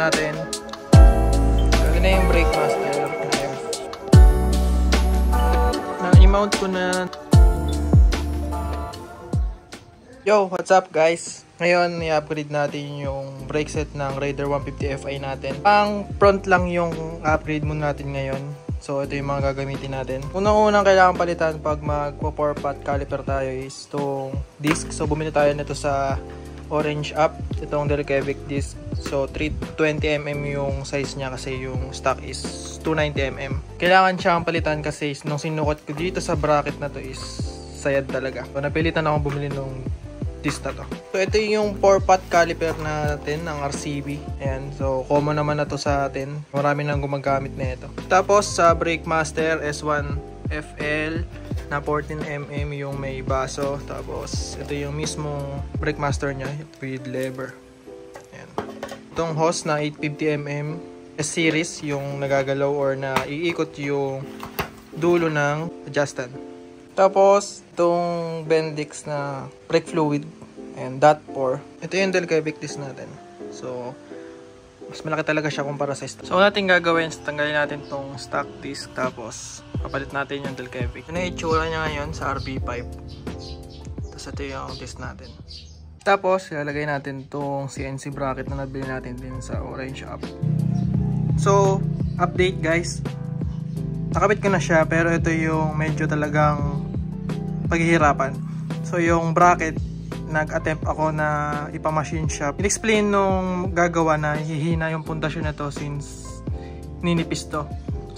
natin. Ito na yung brake master. Na-mount ko na. Yo, what's up guys? Ngayon, i-upgrade natin yung brake set ng Raider 150 Fi natin. Ang front lang yung upgrade muna natin ngayon. So, ito yung mga gagamitin natin. Unang-unang kailangan palitan pag magpo-4-pot caliper tayo is itong disc. So, bumili tayo nito sa Orange Up. Itong Delkevic disc. So, 320mm yung size niya kasi yung stock is 290mm. Kailangan siyang palitan kasi nung sinukot ko dito sa bracket na to is sayad talaga. So, napilitan akong bumili nung disc na to. So, ito yung 4-pot caliper natin ng RCB. Ayan. So, common naman na to sa atin. Marami nang gumagamit na ito. Tapos, sa Brake Master S1 FL na 14mm yung may baso. Tapos, ito yung mismong Brake Master nya with lever. Ayan. Itong hose na 850mm S-series yung nagagalaw or na iikot yung dulo ng adjustan. Tapos, itong Bendix na brake fluid and dot pour. Ito yung Delkevic disc natin. So, mas malaki talaga siya kumpara sa stock. So, natin gagawin, tanggalin natin itong stock disc. Tapos, papalit natin yung Delkevic. Ito na yung itsura niya ngayon sa RB5. Tapos, ito yung disc natin. Tapos, ilalagay natin itong CNC bracket na nabili natin din sa Orange Up. So, update guys. Nakabit ko na siya, pero ito yung medyo talagang paghihirapan. So, yung bracket, nag-attempt ako na ipa-machine shop. In-explain nung gagawa na hihina yung pundasyon na to since ninipis to.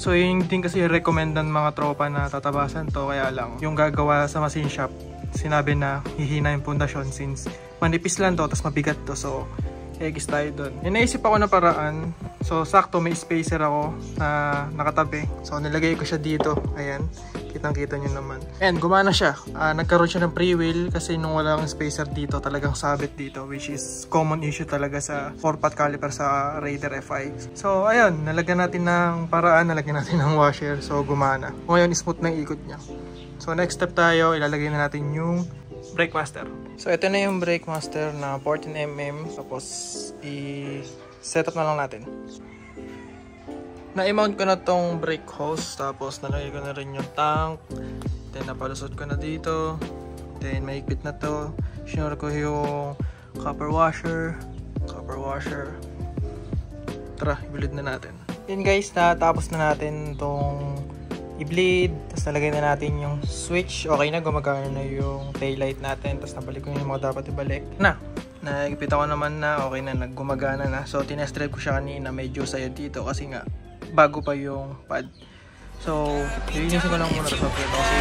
So, yun din kasi recommend ng mga tropa na tatabasan to. Kaya lang, yung gagawa sa machine shop, sinabi na hihina yung pundasyon since manipis lang to, tapos mabigat to. So, eggs tayo doon. Naisip ako na paraan. So, sakto may spacer ako na nakatabi. So, nilagay ko siya dito. Ayan. Kitang-kita nyo naman. And gumana siya. Nagkaroon siya ng pre-wheel kasi nung walang spacer dito, talagang sabit dito. Which is common issue talaga sa 4-pot caliper sa Raider Fi. So, ayun. Nalagyan natin ng paraan. Nalagyan natin ng washer. So, gumana. Ngayon, smooth na ikot niya. So, next step tayo. Ilalagay na natin yung Brake Master. So, ito na yung Brake Master na 14mm. Tapos, i-setup na lang natin. Na-mount ko na tong brake hose. Tapos, nalagay ko na rin yung tank. Then, napalusot ko na dito. Then, maikpit na to. Sinure ko yung copper washer. Tara, i-bleed na natin. Then guys, natapos na natin tong i-bleed. Tapos, nalagay na natin yung switch. Okay na, gumagana na yung taillight natin. Tapos, nabalik ko yung mga dapat ibalik. Nagipit ako naman na okay na, naggumagana na. So, tinest drive ko siya kanina. Medyo sayad dito kasi nga bago pa yung pad. So, lilinisin ko lang muna sa software kasi